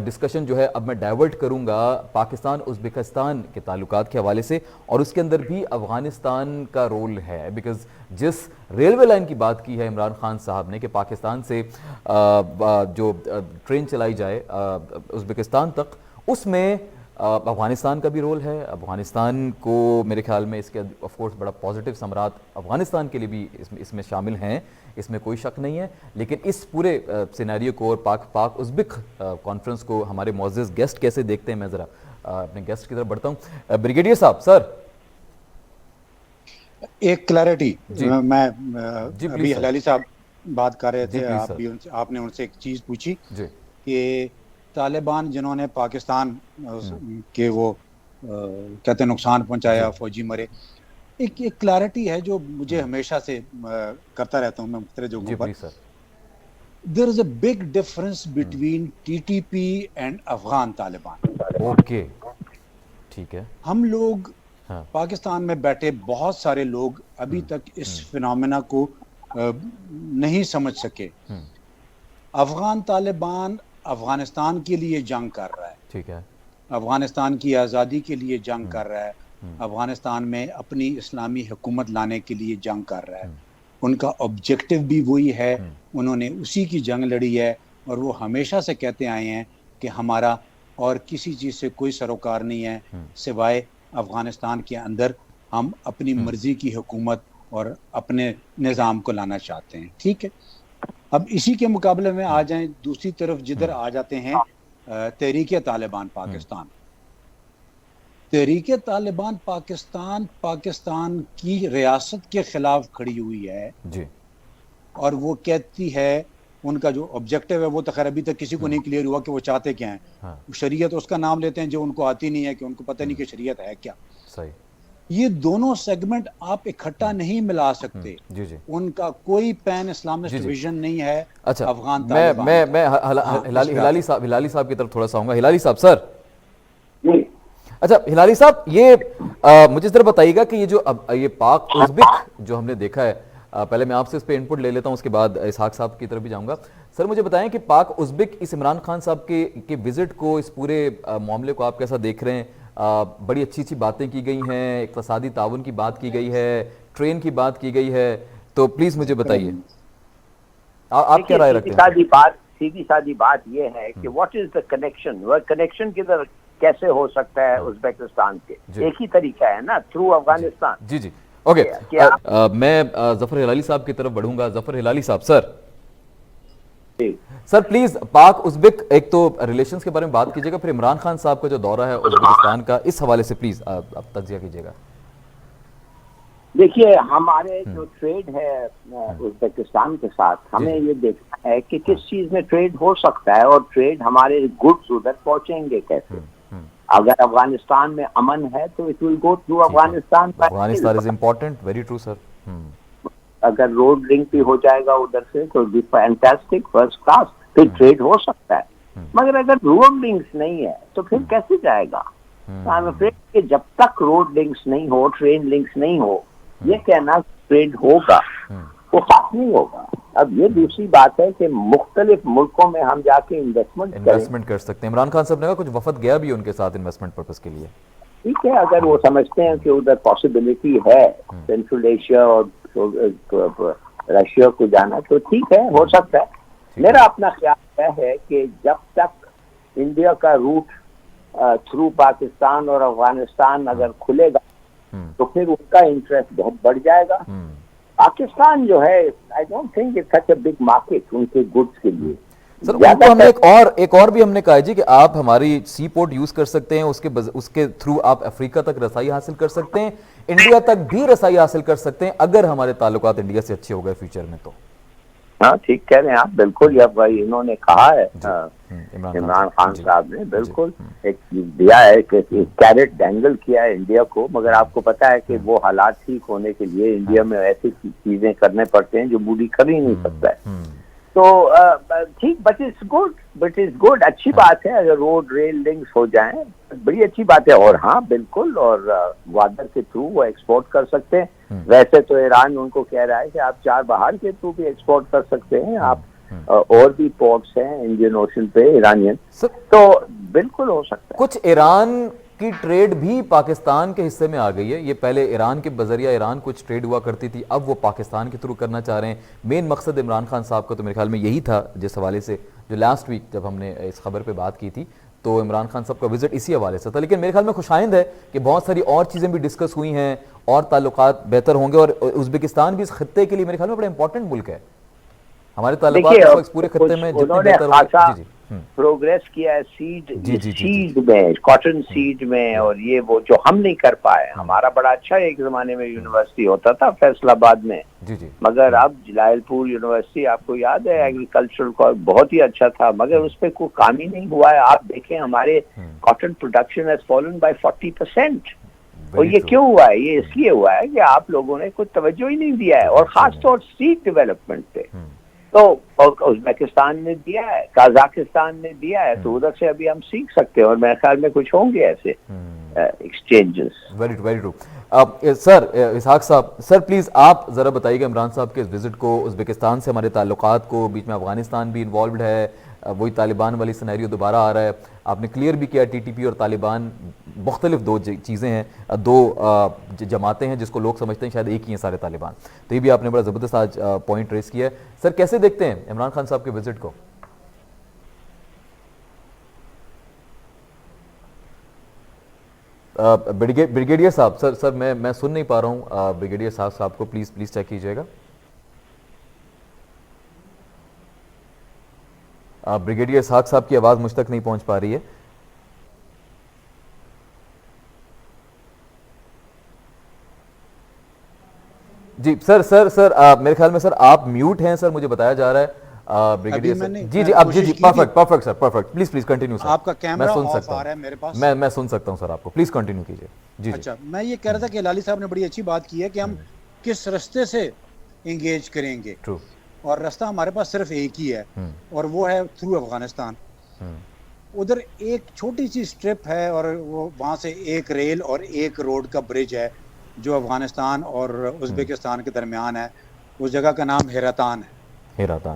Speaker 1: डिस्कशन जो है अब मैं डाइवर्ट करूंगा पाकिस्तान उज़्बेकिस्तान के ताल्लुकात के हवाले से, और उसके अंदर भी अफगानिस्तान का रोल है, बिकॉज जिस रेलवे लाइन की बात की है इमरान खान साहब ने कि पाकिस्तान से जो ट्रेन चलाई जाए उज़्बेकिस्तान तक, उसमें अफगानिस्तान का भी रोल है। अफगानिस्तान को मेरे ख्याल में इसके ऑफ कोर्स बड़ा पॉजिटिव समरात अफगानिस्तान के लिए भी इसमें शामिल हैं, इसमें कोई शक नहीं है। लेकिन इस पूरे सिनेरियो को और पाक उज़्बेक कॉन्फ्रेंस को हमारे मुअज़्ज़ज़ गेस्ट कैसे देखते हैं, मैं ज़रा अपने गेस्ट की तरफ बढ़ता हूँ। ब्रिगेडियर साहब, सर
Speaker 2: एक क्लैरिटी, मैं
Speaker 1: जी
Speaker 2: अभी हिलाली साहब बात कर रहे थे,
Speaker 1: आप
Speaker 2: आपने उनसे एक चीज पूछी
Speaker 1: जी
Speaker 2: कि तालिबान जिन्होंने पाकिस्तान के वो कहते नुकसान पहुंचाया, फौजी मरे, एक क्लैरिटी है जो मुझे हमेशा से करता रहता हूं मैं मुख्तलिफ जगहों पर। There is a big difference between TTP and Afghan Taliban.
Speaker 1: Okay, ठीक है।
Speaker 2: हम लोग पाकिस्तान में बैठे बहुत सारे लोग अभी तक इस फिनोमेना को नहीं समझ सके। अफगान तालिबान अफगानिस्तान के लिए जंग कर रहा है,
Speaker 1: ठीक है,
Speaker 2: अफगानिस्तान की आज़ादी के लिए जंग कर रहा है, अफगानिस्तान में अपनी इस्लामी हुकूमत लाने के लिए जंग कर रहा है। उनका ऑब्जेक्टिव भी वही है, उन्होंने उसी की जंग लड़ी है, और वो हमेशा से कहते आए हैं कि हमारा और किसी चीज़ से कोई सरोकार नहीं है सिवाय अफगानिस्तान के अंदर हम अपनी मर्जी की हुकूमत और अपने निज़ाम को लाना चाहते हैं। ठीक है, अब इसी के मुकाबले में आ जाएं दूसरी तरफ, जिधर आ जाते हैं तहरीक तालिबान पाकिस्तान। तहरीक तालिबान पाकिस्तान की रियासत के खिलाफ खड़ी हुई है
Speaker 1: जी,
Speaker 2: और वो कहती है, उनका जो ऑब्जेक्टिव है वो तो खैर अभी तक किसी को नहीं क्लियर हुआ कि वो चाहते क्या हैं। शरीयत उसका नाम लेते हैं जो उनको आती नहीं है, कि उनको पता नहीं कि शरीयत है क्या।
Speaker 1: सही।
Speaker 2: ये दोनों सेगमेंट आप इकट्ठा नहीं मिला सकते।
Speaker 1: जी जी,
Speaker 2: उनका कोई पैन इस्लामिस्ट विजन नहीं है।
Speaker 1: अच्छा,
Speaker 2: अफगान
Speaker 1: मैं हिलाली साहब की तरफ थोड़ा सा आऊंगा। हिलाली साहब, सर अच्छा, हिलाली साहब ये मुझे जरा बताइएगा कि ये जो ये पाक उज़्बेक जो हमने देखा है, पहले मैं आपसे इस पे इनपुट ले लेता हूं, उसके बाद इसहाक साहब की तरफ भी जाऊंगा। सर मुझे बताएं कि पाक उज़्बेक इस इमरान खान साहब के विजिट को, इस पूरे मामले को आप कैसा देख रहे हैं? बड़ी अच्छी अच्छी बातें की गई हैं, इक़्तिसादी ताउन की बात की गई है, ट्रेन की बात की गई है, तो प्लीज मुझे बताइए आप क्या राय रखते हैं?
Speaker 3: सीधी सादी बात ये है कि व्हाट इज द कनेक्शन, वह कनेक्शन किधर कैसे हो सकता है उज़्बेकिस्तान के? एक ही तरीका है ना, थ्रू अफगानिस्तान।
Speaker 1: जी जी, ओके। मैं जफर हिलाली साहब की तरफ बढ़ूंगा। जफर हिलाली साहब, सर प्लीज पाक उज़्बेक एक तो रिलेशंस के बारे में बात कीजिएगा, फिर इमरान खान साहब का जो दौरा है उज़्बेकिस्तान का, इस हवाले से प्लीज आप तज्जिया कीजिएगा।
Speaker 3: देखिए, हमारे जो ट्रेड है उज़्बेकिस्तान के साथ, हमें ये देखना है कि किस चीज में ट्रेड हो सकता है, और ट्रेड हमारे गुड्स उधर पहुंचेंगे कैसे। अगर अफगानिस्तान में अमन है तो it will go through Afghanistan.
Speaker 1: Afghanistan is important, very true sir.
Speaker 3: अगर रोड लिंक भी हो जाएगा उधर से तो बी फैंटास्टिक, फर्स्ट क्लास, फिर ट्रेड हो सकता है। मगर अगर रोड लिंक्स नहीं है तो फिर कैसे जाएगा? आई एम अफ्रेड कि जब तक रोड लिंक्स नहीं हो, ट्रेन लिंक्स नहीं हो, ये कहना ट्रेड होगा वो खास नहीं होगा। अब ये दूसरी बात है कि मुख्तलिफ मुल्कों में हम जाके इन्वेस्टमेंट
Speaker 1: कर सकते हैं। इमरान खान साहब ने कहा कुछ वफद गया भी उनके साथ इन्वेस्टमेंट पर्पस के लिए।
Speaker 3: ठीक है, अगर वो समझते हैं कि उधर पॉसिबिलिटी है सेंट्रल एशिया और रशिया को जाना, तो ठीक है, हो सकता है। मेरा अपना ख्याल है कि जब तक इंडिया का रूट थ्रू पाकिस्तान और अफगानिस्तान अगर खुलेगा तो फिर उसका इंटरेस्ट बहुत बढ़ जाएगा। पाकिस्तान जो है, I don't think it's such a big market उनके गुड्स के लिए।
Speaker 1: सर उनको हमने एक और भी हमने कहा जी कि आप हमारी सी पोर्ट यूज कर सकते हैं, उसके थ्रू आप अफ्रीका तक रसाई हासिल कर सकते हैं, इंडिया तक भी रसाई हासिल कर सकते हैं अगर हमारे ताल्लुकात इंडिया से अच्छे हो गए फ्यूचर में तो।
Speaker 3: हाँ, ठीक कह रहे हैं आप, बिल्कुल। ये भाई इन्होंने कहा है इमरान खान साहब ने, बिल्कुल एक दिया है कि कैरेट डैंगल किया है इंडिया को। मगर आपको पता है कि वो हालात ठीक होने के लिए इंडिया में ऐसी चीजें करने पड़ते हैं जो मोदी कर ही नहीं सकता है। तो ठीक, बट इट्स गुड, अच्छी बात है अगर रोड रेल लिंक्स हो जाएं, बड़ी अच्छी बात है। और हाँ बिल्कुल, और वाटर के थ्रू वो एक्सपोर्ट कर सकते हैं। वैसे तो ईरान उनको कह रहा है कि आप चार बाहर के थ्रू भी एक्सपोर्ट कर सकते हैं आप, और भी पोर्ट्स हैं इंडियन ओशन पे ईरानियन, तो बिल्कुल हो सकता है।
Speaker 1: कुछ ईरान की ट्रेड भी पाकिस्तान के हिस्से में आ गई है। ये पहले ईरान के बजरिया ईरान कुछ ट्रेड हुआ करती थी, अब वो पाकिस्तान के थ्रू करना चाह रहे हैं। मेन मकसद इमरान खान साहब का तो मेरे ख्याल में यही था, जिस हवाले से जो लास्ट वीक जब हमने इस खबर पे बात की थी तो इमरान खान साहब का विजिट इसी हवाले से था। लेकिन मेरे ख्याल में खुशाइंद है कि बहुत सारी और चीज़ें भी डिस्कस हुई हैं और ताल्लुकात बेहतर होंगे। और उज़्बेकिस्तान भी इस खत्ते के लिए मेरे ख्याल में बड़ा इंपॉर्टेंट मुल्क है। हमारे ताल्लुकात पूरे खत्ते में जितने बेहतर हो।
Speaker 3: प्रोग्रेस किया है सीड में, कॉटन सीड में, और ये वो जो हम नहीं कर पाए। हमारा बड़ा अच्छा एक जमाने में यूनिवर्सिटी होता था फैसलाबाद में, मगर अब जलालपुर यूनिवर्सिटी आपको याद है एग्रीकल्चरल का बहुत ही अच्छा था, मगर उस पर कोई काम ही नहीं हुआ है। आप देखें हमारे cotton production has fallen bye 40%। और ये क्यों हुआ है? ये इसलिए हुआ है कि आप लोगों ने कुछ तवज्जो ही नहीं दिया है, और खासतौर सीड डेवलपमेंट पे। तो उज़्बेकिस्तान ने दिया है, कजाकिस्तान ने दिया है, तो उधर से अभी हम सीख सकते हैं, और मेरे ख्याल में कुछ होंगे ऐसे एक्सचेंजेस।
Speaker 1: Very true. सर इसहाक साहब, सर प्लीज आप जरा बताइएगा इमरान साहब के इस विजिट को, उज़्बेकिस्तान से हमारे ताल्लुकात को, बीच में अफगानिस्तान भी इन्वॉल्व है, वही तालिबान वाली सिनेरियो दोबारा आ रहा है। आपने क्लियर भी किया टीटीपी और तालिबान मुख्तलिफ दो चीज़ें हैं, दो जमातें हैं जिसको लोग समझते हैं शायद एक ही हैं सारे तालिबान। तो ये भी आपने बड़ा ज़बरदस्त आज पॉइंट रेस किया है। सर कैसे देखते हैं इमरान खान साहब के विजिट को? ब्रिगेडियर साहब, सर मैं सुन नहीं पा रहा हूँ ब्रिगेडियर साहब को, प्लीज चेक कीजिएगा। ब्रिगेडियर साहब की आवाज मुझ तक नहीं पहुंच पा रही है। जी सर मेरे ख्याल में सर आप म्यूट हैं सर, मुझे बताया जा रहा है। ब्रिगेडियर सर जी आप जी perfect sir, perfect. Please continue sir.
Speaker 2: आपका कैमरा ऑफ आ रहा है मेरे पास।
Speaker 1: मैं सुन सकता हूं सर आपको, प्लीज कंटिन्यू कीजिए। जी
Speaker 2: अच्छा, मैं ये कह रहा था कि लाली साहब ने बड़ी अच्छी बात की है कि हम किस रास्ते से एंगेज करेंगे।
Speaker 1: ट्रू।
Speaker 2: और रास्ता हमारे पास सिर्फ एक ही है, और वो है थ्रू अफगानिस्तान। उधर एक छोटी सी स्ट्रिप है, और वो वहां से एक रेल और एक रोड का ब्रिज है जो अफगानिस्तान और उज़्बेकिस्तान के दरमियान है। उस जगह का नाम हेरातान है।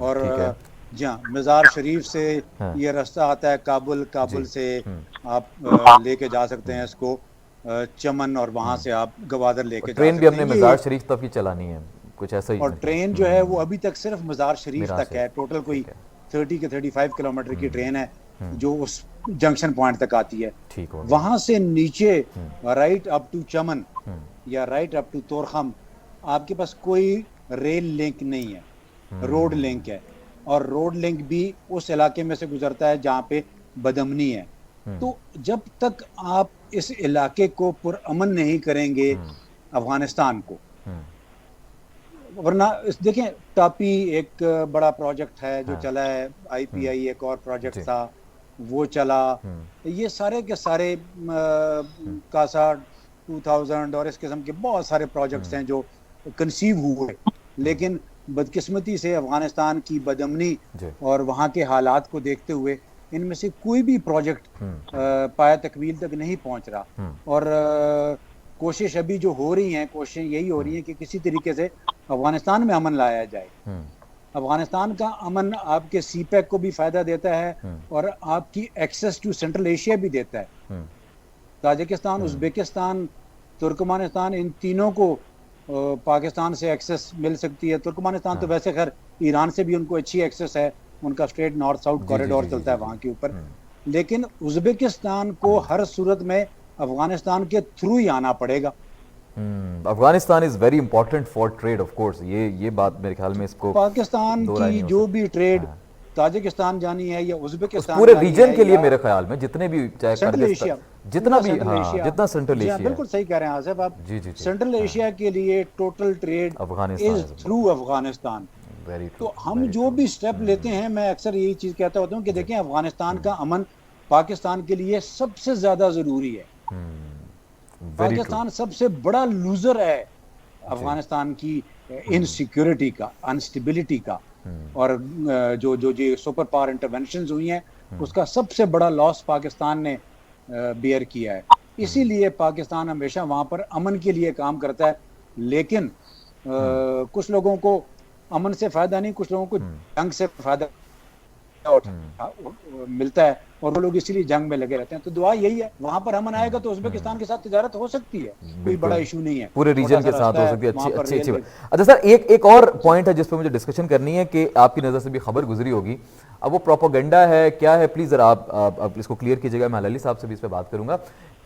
Speaker 2: और जी हाँ, मज़ार शरीफ से ये रास्ता आता है काबुल से आप लेके जा सकते हैं इसको चमन, और वहां से आप गवादर लेके जा सकते हैं।
Speaker 1: ट्रेन भी हमने मज़ार शरीफ तक ही चलानी है, कुछ ऐसा ही।
Speaker 2: और ट्रेन जो है वो अभी तक सिर्फ मज़ार शरीफ तक है। टोटल कोई 30 के 35 किलोमीटर की ट्रेन है जो उस जंक्शन पॉइंट तक आती है। वहां से नीचे राइट अप टू चमन या राइट अप टू तोरखम आपके पास कोई रेल लिंक नहीं है, रोड लिंक है। और रोड लिंक भी उस इलाके में से गुजरता है जहाँ पे बदअमनी है। तो जब तक आप इस इलाके को पुरअमन नहीं करेंगे अफगानिस्तान को, वरना देखें टापी एक बड़ा प्रोजेक्ट है जो चला है, IPI एक और प्रोजेक्ट था वो चला, ये सारे के सारे कासा 2000 और इस किस्म के बहुत सारे प्रोजेक्ट्स हैं जो कंसीव हुए। लेकिन बदकिस्मती से अफगानिस्तान की बदअमनी और वहाँ के हालात को देखते हुए इनमें से कोई भी प्रोजेक्ट पाया तकमील तक नहीं पहुँच रहा। और कोशिश अभी जो हो रही हैं, कोशिशें यही हो रही हैं कि किसी तरीके से अफगानिस्तान में अमन लाया जाए। अफगानिस्तान का अमन आपके CPEC को भी फायदा देता है और आपकी एक्सेस टू सेंट्रल एशिया भी देता है। ताजिकिस्तान, उज़्बेकिस्तान, तुर्कमानिस्तान, इन तीनों को पाकिस्तान से एक्सेस मिल सकती है। तुर्कमानिस्तान तो वैसे खैर ईरान से भी उनको अच्छी एक्सेस है, उनका स्ट्रेट नॉर्थ साउथ कॉरिडोर चलता है वहाँ के ऊपर। लेकिन उज़्बेकिस्तान को हर सूरत में अफगानिस्तान के थ्रू ही आना पड़ेगा।
Speaker 1: Afghanistan is very important for trade off course, ये बात मेरे ख्याल में इसको
Speaker 2: पाकिस्तान की जो भी ट्रेड ताजिकिस्तान जानी है या उज़्बेकिस्तान
Speaker 1: पूरे रीजन के लिए मेरे ख्याल में जितने भी चाहे
Speaker 2: सेंट्रल एशिया
Speaker 1: जितना भी जितना सेंट्रल एशिया,
Speaker 2: बिल्कुल सही कह रहे हैं आसिफ आप। सेंट्रल एशिया के लिए total trade is through Afghanistan. तो हम जो भी स्टेप लेते हैं, मैं अक्सर यही चीज कहता होता हूँ कि देखें अफगानिस्तान का अमन पाकिस्तान के लिए सबसे ज्यादा जरूरी है। पाकिस्तान सबसे बड़ा लूजर है अफगानिस्तान की इनसिक्योरिटी का, अनस्टेबिलिटी का। और जो जो जो सुपर पावर इंटरवेंशंस हुई हैं, उसका सबसे बड़ा लॉस पाकिस्तान ने बियर किया है। इसीलिए पाकिस्तान हमेशा वहां पर अमन के लिए काम करता है, लेकिन कुछ लोगों को अमन से फायदा नहीं, कुछ लोगों को जंग से फायदा मिलता है और वो लोग इसीलिए जंग में लगे रहते हैं। तो दुआ यही है, वहां पर अमन आएगा तो उज्बेकिस्तान के साथ तिजारत हो सकती है, कोई बड़ा इशू नहीं है,
Speaker 1: पूरे रीजन के साथ हो सकती है। अच्छी बात। अच्छा सर, एक और पॉइंट है जिस पर मुझे डिस्कशन करनी है कि आपकी नज़र से भी खबर गुजरी होगी, अब वो प्रोपोगंडा है क्या है, प्लीज जरा आप इसको क्लियर कीजिएगा। मैं हलाली साहब से भी इस पर बात करूंगा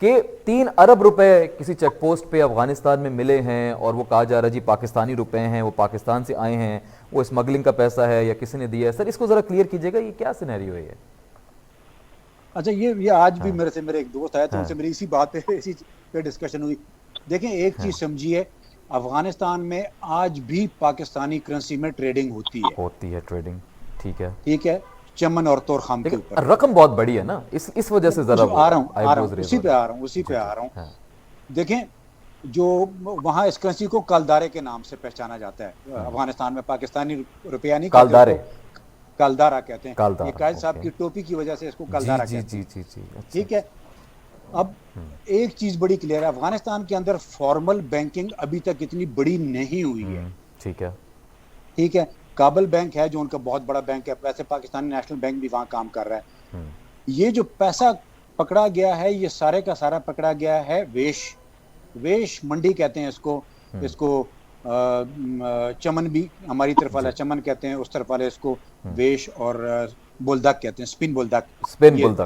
Speaker 1: कि 3 अरब रुपए किसी चेक पोस्ट पे अफगानिस्तान में मिले हैं और वो कहा जा रहा है जी पाकिस्तानी रुपए हैं, वो पाकिस्तान से आए हैं, वो स्मगलिंग का पैसा है या किसी ने दिया है। सर इसको जरा क्लियर कीजिएगा, ये क्या सिनेरियो है ये?
Speaker 2: अच्छा, ये आज भी मेरे एक दोस्त आया तो उनसे मेरी इसी बात पे इसी पे डिस्कशन हुई। देखें, एक चीज समझिए, अफगानिस्तान में आज भी पाकिस्तानी करेंसी में ट्रेडिंग होती है
Speaker 1: ट्रेडिंग, ठीक है,
Speaker 2: चमन और तोरखाम के ऊपर।
Speaker 1: रकम बहुत बड़ी है ना, इस वजह से जरा
Speaker 2: आ रहा हूँ उसी पे आ रहा हूँ। देखें, जो वहां इस करेंसी को कलदारे के नाम से पहचाना जाता है अफगानिस्तान में, पाकिस्तानी रुपया नहीं, कलदारा कहते हैं। ये कायद साहब की टोपी की वजह से इसको कलदारा कहते हैं। ठीक है, अब एक चीज बड़ी क्लियर है, अफगानिस्तान के अंदर फॉर्मल बैंकिंग अभी तक इतनी बड़ी नहीं हुई है। ठीक है, काबल बैंक है जो उनका बहुत बड़ा बैंक है, वैसे पाकिस्तानी नेशनल बैंक भी वहां काम कर रहा है। ये जो पैसा पकड़ा गया है, ये सारे का सारा पकड़ा गया है वेश मंडी कहते हैं इसको चमन भी हमारी तरफ वाला चमन कहते हैं, उस तरफ वाले इसको वेश और बोलदाक कहते हैं, स्पिन बोलदाक।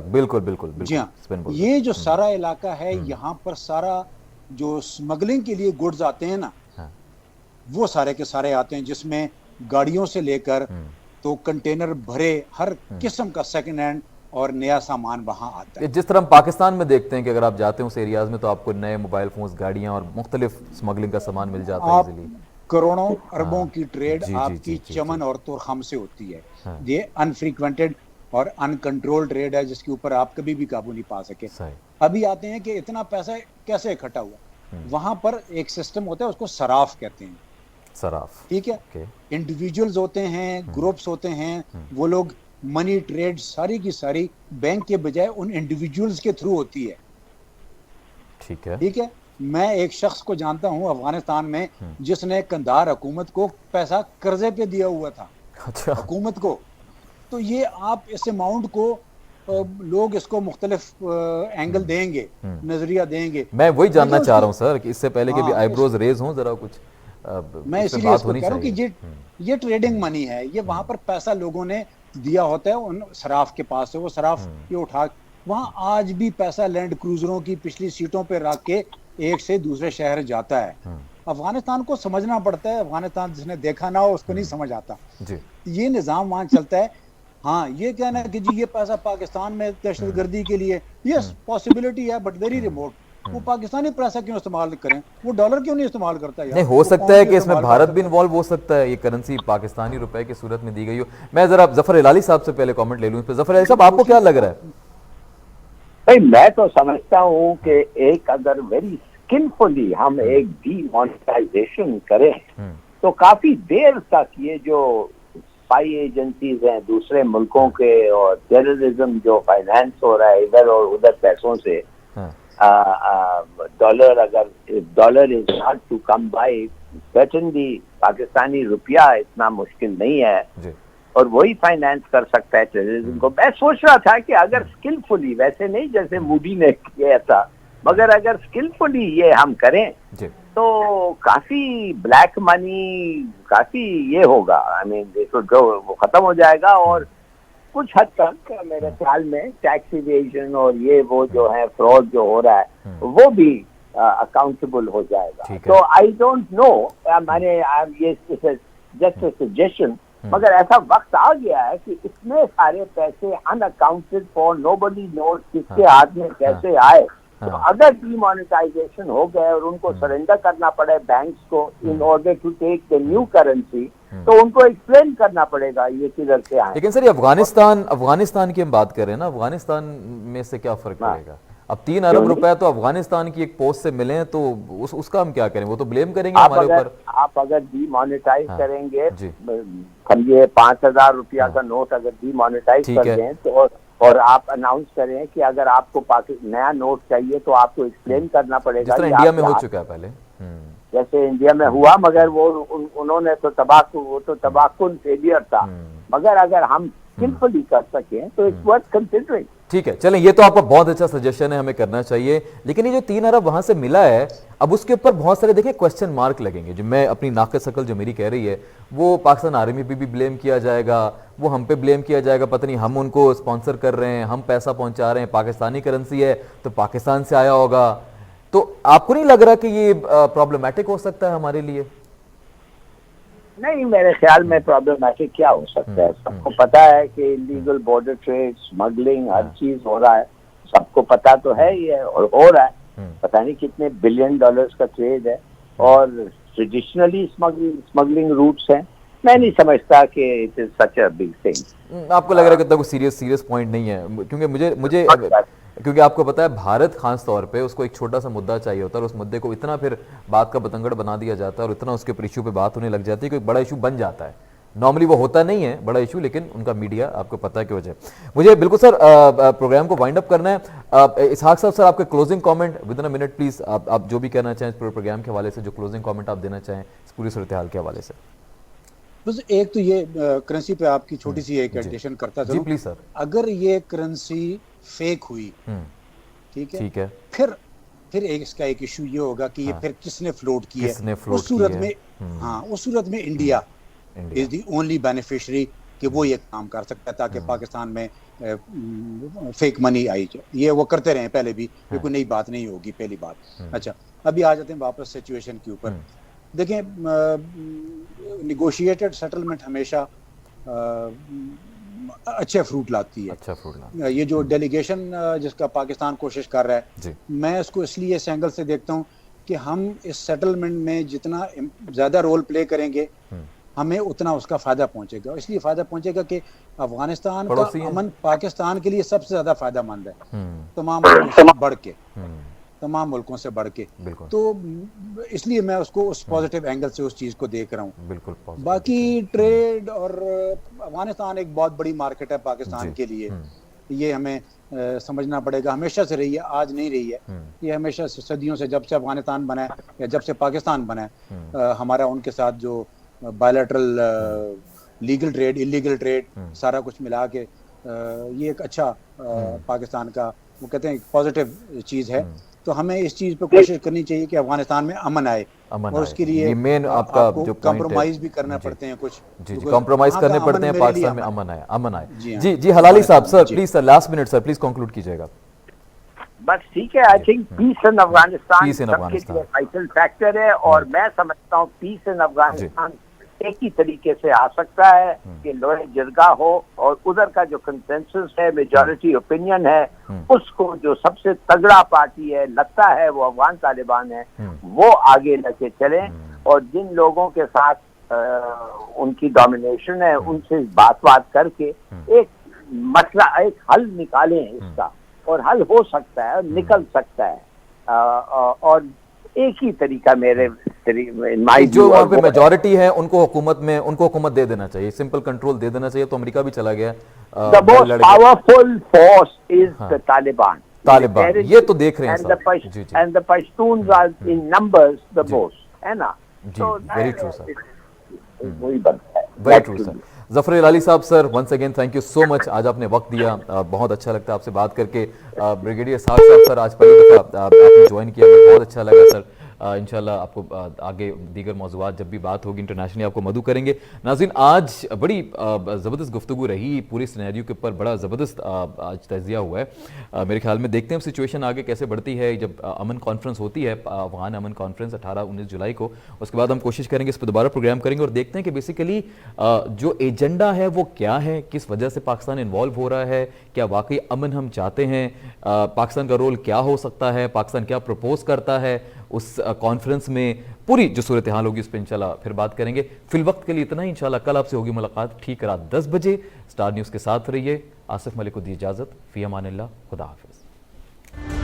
Speaker 2: बिल्कुल जी हाँ, ये जो सारा इलाका है, यहाँ पर सारा जो स्मगलिंग के लिए गुड्स आते हैं ना, वो सारे के सारे आते हैं, जिसमें गाड़ियों से लेकर तो कंटेनर भरे हर किस्म का सेकंड हैंड और नया सामान वहां आता है।
Speaker 1: जिस तरह हम पाकिस्तान में देखते हैं कि अगर आप जाते हैं उस एरियाज में तो आपको नए मोबाइल फोन्स, गाड़ियां और मुख्तलिफ स्मगलिंग का सामान मिल जाता है इजीली।
Speaker 2: करोड़ों अरबों की ट्रेड आपकी चमन और तोरखाम से होती है। ये अनफ्रीक्वेंटेड और अनकंट्रोल्ड ट्रेड है, जिसके ऊपर आप कभी भी काबू नहीं पा सके। अभी आते हैं कि इतना पैसा कैसे इकट्ठा हुआ, वहां पर एक सिस्टम होता है, उसको सराफ कहते हैं। ठीक है, इंडिविजुअल्स होते हैं, ग्रुप्स होते हैं, वो लोग मनी ट्रेड सारी की सारी बैंक के बजाय उन इंडिविजुअल्स के थ्रू होती है। ठीक है, मैं एक शख्स को जानता हूं अफगानिस्तान में, जिसने कंधार हुकूमत को पैसा कर्जे पे दिया हुआ था। अच्छा। हुकूमत को, तो ये आप इस अमाउंट को लोग इसको मुख्तलिफ एंगल देंगे, नजरिया देंगे।
Speaker 1: मैं वही जानना चाह रहा हूं सर कि इससे पहले कि भी आईब्रोज रेज हों, जरा कुछ
Speaker 2: मैं इसीलिए इसको कह रहा हूं कि ये ट्रेडिंग मनी है, ये वहां पर पैसा लोगों ने दिया होता है उन सराफ के पास से, वो सराफ ये उठा, वहां आज भी पैसा लैंड क्रूजरों की पिछली सीटों पे रख के एक से दूसरे शहर जाता है। अफगानिस्तान को समझना पड़ता है, अफगानिस्तान जिसने देखा ना हो उसको नहीं समझ आता जी। ये निजाम वहां चलता है। हाँ, ये कहना है कि जी ये पैसा पाकिस्तान में दहशतगर्दी के लिए, यस पॉसिबिलिटी है, बट वेरी रिमोट। वो पाकिस्तानी पैसा क्यों इस्तेमाल करें, वो डॉलर क्यों नहीं इस्तेमाल करता यार?
Speaker 1: नहीं, हो सकता है कि इसमें भारत भी इन्वॉल्व हो सकता है, ये करेंसी पाकिस्तानी रुपए की सूरत में दी गई हो। मैं जरा जफर हिलाली साहब से पहले कमेंट ले लूं इस पे। जफर हिलाली साहब, आपको क्या लग रहा है?
Speaker 3: भाई, मैं तो समझता हूँ कि एक अगर वेरी स्किलफुली हम एक डीमोनेटाइजेशन करें तो काफी देर तक ये जो स्पाई एजेंसीज हैं दूसरे मुल्कों के और टेररिज्म जो फाइनेंस हो रहा है इधर और उधर पैसों से, dollar is hard to come by, certainly Pakistani रुपया इतना मुश्किल नहीं है और वही फाइनेंस कर सकता है टेररिज्म को। मैं सोच रहा था कि अगर स्किलफुली, वैसे नहीं जैसे मोदी ने किया था, मगर अगर स्किलफुली ये हम करें तो काफी ब्लैक मनी, काफी ये होगा, आई मीन वो खत्म हो जाएगा और कुछ हद तक मेरे ख्याल में टैक्स इवेजन और ये वो जो है फ्रॉड जो हो रहा है वो भी अकाउंटेबल हो जाएगा। तो आई डोंट नो, मैंने ये जस्ट सजेशन, मगर ऐसा वक्त आ गया है कि इतने सारे पैसे अनअकाउंटेड फॉर, नोबडी नोज किसके हाथ में कैसे आए। तो अगर डीमोनेटाइजेशन हो गए और उनको सरेंडर करना पड़े बैंक्स को in order to take the new currency, तो उनको एक्सप्लेन करना पड़ेगा ये किधर से आए।
Speaker 1: लेकिन सर, ये अफगानिस्तान की हम बात कर रहे हैं ना, अफगानिस्तान में से क्या फर्क पड़ेगा? अब 3 अरब
Speaker 3: क्यों नहीं?
Speaker 1: रुपए तो अफगानिस्तान की एक पोस्ट से मिले हैं, तो उसका हम क्या करें? वो तो ब्लेम करेंगे हमारे ऊपर।
Speaker 3: आप अगर डीमोनेटाइज
Speaker 1: हाँ,
Speaker 3: करेंगे,
Speaker 1: जी।
Speaker 3: समझिए 5,000 रुपया का नोट अगर डीमोनेटाइज
Speaker 1: ठीक
Speaker 3: कर
Speaker 1: है।
Speaker 3: दें, तो और आप अनाउंस करें कि अगर आपको नया नोट चाहिए तो आपको एक्सप्लेन करना
Speaker 1: जिस
Speaker 3: पड़ेगा
Speaker 1: तरह
Speaker 3: कि
Speaker 1: इंडिया में
Speaker 3: आपके
Speaker 1: हो
Speaker 3: हाथ-
Speaker 1: चुका है पहले।
Speaker 3: जैसे इंडिया में हुआ, मगर वो उन्होंने तो तबाकुन फेलियर था। मगर अगर हम स्किलफुली कर सकें तो इट्स वर्थ कंसिडरिंग।
Speaker 1: ठीक है, चलें, ये तो आपका बहुत अच्छा सजेशन है, हमें करना चाहिए। लेकिन ये जो 3 अरब वहां से मिला है, अब उसके ऊपर बहुत सारे देखें क्वेश्चन मार्क लगेंगे। जो मैं अपनी नाक़स अकल जो मेरी कह रही है, वो पाकिस्तान आर्मी पे भी ब्लेम किया जाएगा, वो हम पे ब्लेम किया जाएगा, पता नहीं हम उनको स्पॉन्सर कर रहे हैं, हम पैसा पहुंचा रहे हैं, पाकिस्तानी करेंसी है तो पाकिस्तान से आया होगा। तो आपको नहीं लग रहा कि ये प्रॉब्लमैटिक हो सकता है हमारे लिए?
Speaker 3: नहीं, मेरे ख्याल में प्रॉब्लमैटिक क्या हो सकता है? सबको पता है कि इलीगल बॉर्डर ट्रेड, स्मगलिंग, हर चीज हो रहा है, सबको पता तो है ही है, और हो रहा है। पता नहीं कितने बिलियन डॉलर्स का ट्रेड है, और ट्रेडिशनली स्मगलिंग रूट्स हैं। मैं नहीं समझता कि it is such a big thing.
Speaker 1: आपको लग रहा है कि इतना कोई सीरियस पॉइंट नहीं है? क्योंकि मुझे क्योंकि आपको पता है, भारत खास तौर पे उसको एक छोटा सा मुद्दा चाहिए होता है, और उस मुद्दे को इतना फिर बात का बतंगड़ बना दिया जाता है, और इतना उसके ऊपर इशू पे बात होने लग जाती है कि एक बड़ा इशू बन जाता है। नॉर्मली वो होता नहीं है बड़ा इशू, लेकिन उनका मीडिया आपको पता है कि वजह। मुझे बिल्कुल सर प्रोग्राम को वाइंड अप करना है। इसहाक साहब, सर आपके closing comment with in a minute please. आप जो भी कहना चाहें इस पूरे प्रोग्राम के हवाले से, जो क्लोजिंग कमेंट आप देना चाहें इस पूरी सूरत हाल के हवाले से।
Speaker 2: बस एक तो ये करेंसी पे आपकी छोटी सी एक
Speaker 1: जी।
Speaker 2: एडिशन करता
Speaker 1: जी
Speaker 2: चलूं।
Speaker 1: Please sir.
Speaker 2: अगर ये करेंसी फेक हुई, ठीक है, फिर इसका एक इशू ये होगा कि ये फिर किसने फ्लोट की है। उस सूरत में, हाँ, उस सूरत में India is the only beneficiary कि वो ये काम कर सकता है, ताकि पाकिस्तान में फेक मनी आई जाए। ये वो करते रहे पहले भी, ये कोई नई बात नहीं होगी, पहली बात। अच्छा, अभी आ जाते हैं वापस सिचुएशन के ऊपर। देखें, निगोशिएटेड सेटलमेंट हमेशा अच्छे फ्रूट लाती है।
Speaker 1: अच्छा फ्रूट लाती
Speaker 2: ये जो डेलीगेशन जिसका पाकिस्तान कोशिश कर रहा है, मैं इसको इसलिए इस एंगल से देखता हूँ कि हम इस सेटलमेंट में जितना ज़्यादा रोल प्ले करेंगे, हमें उतना उसका फ़ायदा पहुंचेगा। इसलिए फ़ायदा पहुंचेगा कि अफगानिस्तान का अमन पाकिस्तान के लिए सबसे ज़्यादा फ़ायदेमंद है, तमाम मुल्कों से बढ़ के। तो इसलिए मैं उसको उस पॉजिटिव एंगल से उस चीज़ को देख रहा हूँ।
Speaker 1: बिल्कुल।
Speaker 2: बाकी ट्रेड और अफगानिस्तान एक बहुत बड़ी मार्केट है पाकिस्तान के लिए, ये हमें समझना पड़ेगा। हमेशा से रही है, आज नहीं रही है, ये हमेशा सदियों से, जब से अफगानिस्तान बना है या जब से पाकिस्तान बना है, हमारा उनके साथ जो bilateral legal trade, illegal trade, सारा कुछ मिला के ये एक अच्छा पाकिस्तान का, वो कहते हैं, पॉजिटिव चीज़ है। तो हमें इस चीज़ पे कोशिश करनी चाहिए कि अफगानिस्तान में अमन आए, और उसके लिए
Speaker 1: मेन आपका जो
Speaker 2: कॉम्प्रोमाइज भी करना पड़ते हैं कुछ।
Speaker 1: जी, कॉम्प्रोमाइज करने पड़ते हैं पाकिस्तान में अमन आए। जी, हलाली साहब, sir please, sir last minute sir, please conclude कीजिएगा।
Speaker 3: बस ठीक है, आई थिंक पीस इन अफगानिस्तान सबके लिए वाइटल फैक्टर है, और मैं समझता हूँ पीस इन अफगानिस्तान एक ही तरीके से आ सकता है कि लोहे जिरगा हो, और उधर का जो कंसेंसस है, मेजॉरिटी ओपिनियन है, उसको जो सबसे तगड़ा पार्टी है लगता है वो अफगान तालिबान है, वो आगे लेके चले, और जिन लोगों के साथ उनकी डोमिनेशन है उनसे बात करके एक मसला, एक हल निकालें इसका, और हल हो सकता है, निकल सकता है। और एक ही तरीका मेरे
Speaker 1: जो वहाँ पे मेजॉरिटी है उनको हुकूमत दे देना चाहिए, सिंपल कंट्रोल दे देना चाहिए। तो अमेरिका भी चला गया।
Speaker 3: The most powerful force is the Taliban,
Speaker 1: ये तो देख रहे हैं
Speaker 3: sir. And the Pashtuns are in numbers the most, है ना?
Speaker 1: तो वेरी ट्रू सर,
Speaker 3: वही बनता है।
Speaker 1: Very true sir. Zafar Hilali sahab, sir once again thank you so much, आज आपने वक्त दिया, बहुत अच्छा लगता है आपसे बात करके। ब्रिगेडियर इसहाक साहब, सर आज पहली दफ़ा आपने ज्वाइन किया, बहुत अच्छा लगा सर। इंशाल्लाह आपको आगे दीगर मौज़ूआत जब भी बात होगी इंटरनेशनली आपको मदू करेंगे। नाज़रीन, आज बड़ी ज़बरदस्त गुफ्तगू रही, पूरी सिनेरियो के ऊपर बड़ा ज़बरदस्त आज तजिया हुआ है। मेरे ख्याल में देखते हैं सिचुएशन आगे कैसे बढ़ती है। जब अमन कॉन्फ्रेंस होती है, अफगान अमन कॉन्फ्रेंस 18-19 जुलाई को, उसके बाद हम कोशिश करेंगे इस पर दोबारा प्रोग्राम करेंगे और देखते हैं कि बेसिकली जो एजेंडा है वो क्या है, किस वजह से पाकिस्तान इन्वॉल्व हो रहा है, क्या वाकई अमन हम चाहते हैं, पाकिस्तान का रोल क्या हो सकता है, पाकिस्तान क्या प्रपोज करता है उस कॉन्फ्रेंस में। पूरी जो सूरत हाल होगी उस पर इंशाल्लाह फिर बात करेंगे। फिल वक्त के लिए इतना ही, इंशाल्लाह कल आपसे होगी मुलाकात ठीक रात 10 बजे। स्टार न्यूज़ के साथ रहिए। आसिफ मलिक को दी इजाज़त। फी अमानिल्लाह, खुदा हाफिज़।